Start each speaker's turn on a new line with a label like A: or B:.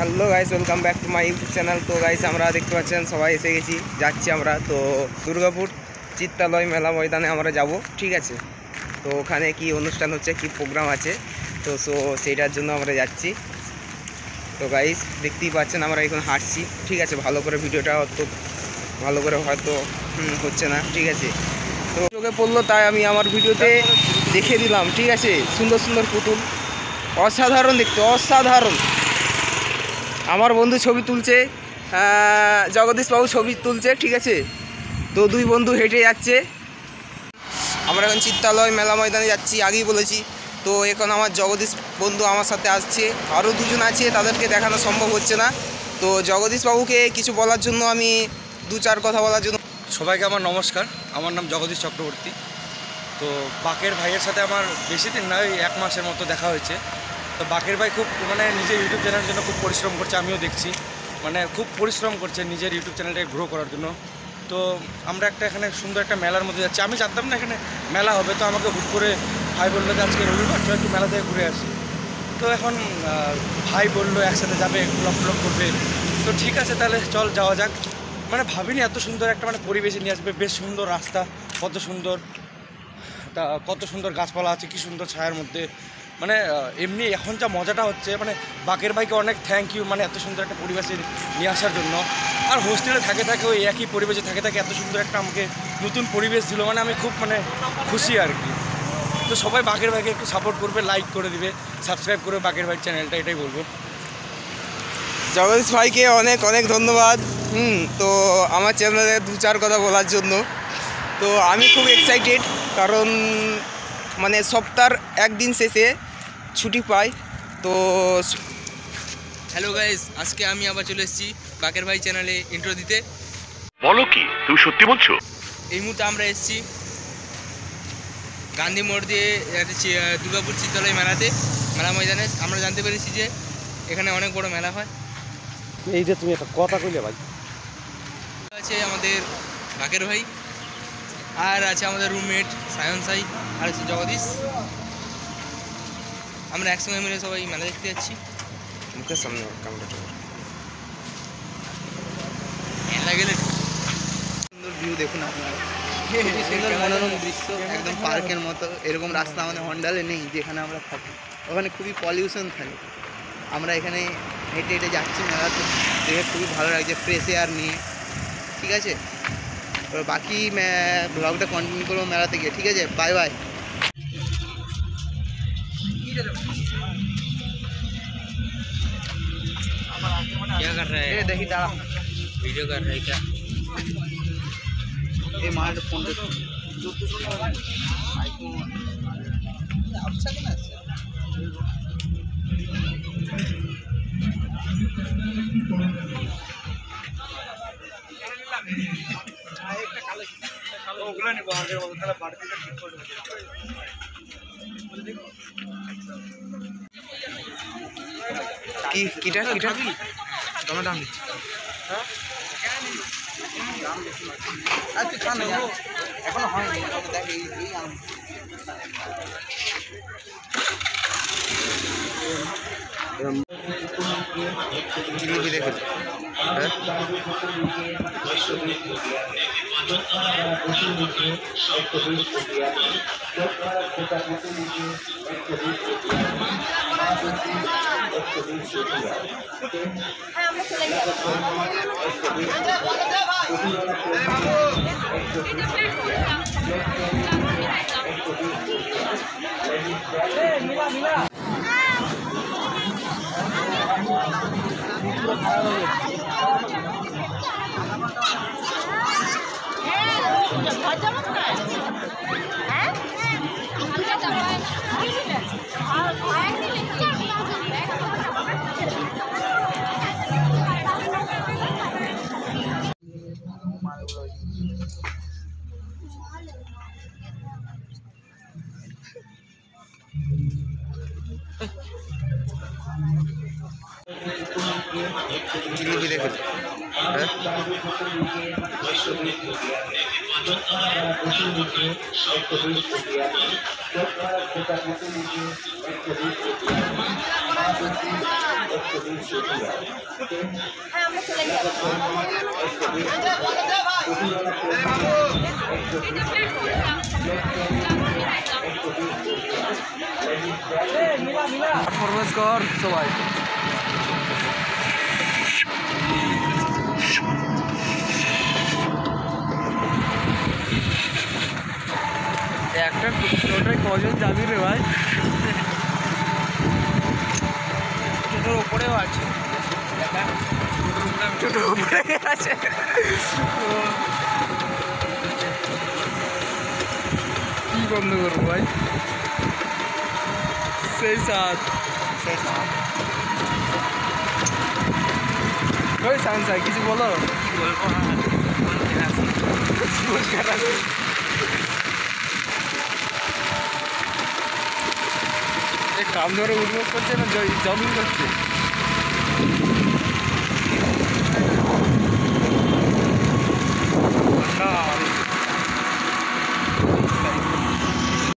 A: Hello guys, welcome back to my YouTube channel. তো guys আমরা দেখতে পাচ্ছেন সবাই এসে গেছি, যাচ্ছি আমরা। তো দুর্গাপুর চিত্তালয় মেলা ময়দানে আমরা যাব, ঠিক আছে। তো ওখানে কি অনুষ্ঠান হচ্ছে, কি প্রোগ্রাম আছে, তো সেইটার জন্য আমরা যাচ্ছি। তো গাইস দেখতেই পাচ্ছেন আমরা এখন হাঁটছি, ঠিক আছে। ভালো করে ভিডিওটা তো ভালো করে হয়তো হচ্ছে না, ঠিক আছে। তো চোখে পড়লো তাই আমি আমার ভিডিওতে দেখে দিলাম, ঠিক আছে। সুন্দর সুন্দর পুতুল, অসাধারণ দেখতে, অসাধারণ। আমার বন্ধু ছবি তুলছে, জগদীশবাবু ছবি তুলছে, ঠিক আছে। তো দুই বন্ধু হেঁটে যাচ্ছে। আমরা এখন চিত্তালয় মেলা ময়দানে যাচ্ছি, আগেই বলেছি। তো এখন আমার জগদীশ বন্ধু আমার সাথে আসছে, আরও দুজন আছে, তাদেরকে দেখানো সম্ভব হচ্ছে না। তো জগদীশবাবুকে কিছু বলার জন্য আমি দু চার কথা বলার জন্য।
B: সবাইকে আমার নমস্কার। আমার নাম জগদীশ চক্রবর্তী। তো বাকের ভাইয়ের সাথে আমার বেশি দিন নয়, 1 মাসের মতো দেখা হয়েছে। তো বাকের ভাই খুব নিজের ইউটিউব চ্যানেলের জন্য খুব পরিশ্রম করছে, আমিও দেখছি। খুব পরিশ্রম করছে নিজের ইউটিউব চ্যানেলটাকে গ্রো করার জন্য। তো আমরা এখানে সুন্দর একটা মেলার মধ্যে যাচ্ছি। আমি জানতাম না এখানে মেলা হবে, তো আমাকে হুট করে ভাই বললো যে আজকে রবিবার, চল একটু মেলা থেকে ঘুরে আসি। তো এখন ভাই বললো একসাথে যাবে, ব্লগ করবে। তো ঠিক আছে, তাহলে চল যাওয়া যাক। ভাবিনি এত সুন্দর একটা পরিবেশে নিয়ে আসবে। বেশ সুন্দর রাস্তা, কত সুন্দর, কত সুন্দর গাছপালা আছে, কি সুন্দর ছায়ার মধ্যে। এমনি এখন যা মজাটা হচ্ছে, বাকের ভাইকে অনেক থ্যাংক ইউ, এত সুন্দর একটা পরিবেশে নিয়ে আসার জন্য। আর হোস্টেলে থাকে ওই একই পরিবেশে থাকে এত সুন্দর একটা আমাকে নতুন পরিবেশ দিল। আমি খুব খুশি আর কি। তো সবাই বাকের ভাইকে একটু সাপোর্ট করবে, লাইক করে দিবে, সাবস্ক্রাইব করবে বাকের ভাই চ্যানেলটা, এটাই বলবো।
A: জগদীশ ভাইকে অনেক অনেক ধন্যবাদ। তো আমার চ্যানেলে দু চার কথা বলার জন্য। তো আমি খুব এক্সাইটেড, কারণ সপ্তাহের একদিন শেষে ছুটি পাই। তো
C: হ্যালো গাইস, আজকে আমি আবার চলে এসেছি বাকের ভাই চ্যানেলে ইন্ট্রো দিতে।
D: বলো কি, তুমি সত্যি বলছো?
C: এই মুহূর্তে আমরা এসেছি গান্ধী মোড় দিয়ে দুর্গাপুর চিত্তালয় মেলা ময়দানে। আমরা জানতে পেরেছি যে এখানে অনেক বড় মেলা হয়।
B: এই যে তুমি একটা কথা কইলে ভাই,
C: আছে আমাদের বাকের ভাই, আর আছে আমাদের রুমমেট সায়ন সাই, আর আছে জগদীশ। আমরা একসঙ্গে মিলে সবাই মেলা দেখতে যাচ্ছি।
A: মুখের সামনে ক্যামেরাটা
C: গেলে
A: সুন্দর ভিউ দেখুন আপনারা, সুন্দর মনোরম দৃশ্য, একদম পার্কের মতো। এরকম রাস্তা আমাদের হন্ডালে নেই, যেখানে আমরা থাকি। ওখানে খুবই পলিউশন থাকে। আমরা এখানে হেঁটে হেঁটে যাচ্ছি মেলাতে, দেখে খুবই ভালো লাগছে, ফ্রেশ এয়ার নিয়ে, ঠিক আছে। এবার বাকি ব্লগটা কন্টিনিউ করবো মেলাতে গিয়ে, ঠিক আছে। Bye bye.
C: क्या कर रहा है?
A: देखी दाड़ा
C: वीडियो कर रहा है क्या?
A: ये मार फोन কিটা তোমার দাম দিচ্ছি। আজকে খান এখনো হয়নি, দেখ এই জিলিপি দেখে জিলিপি দেখে
E: হ্যাঁ আমরা চলে যাবো।
A: পারফরমেন্স কর সবাই। একটা টোটাল কজন যাবি রে ভাই?
C: টোটোর ওপরেও আছে,
A: টোটোর উপরে আছে। কি বন্ধ করবো ভাই? সেই সাত ওই সানসাই কিছু বলো। কাম ধরে উঠবস করছে না জগিং করছে?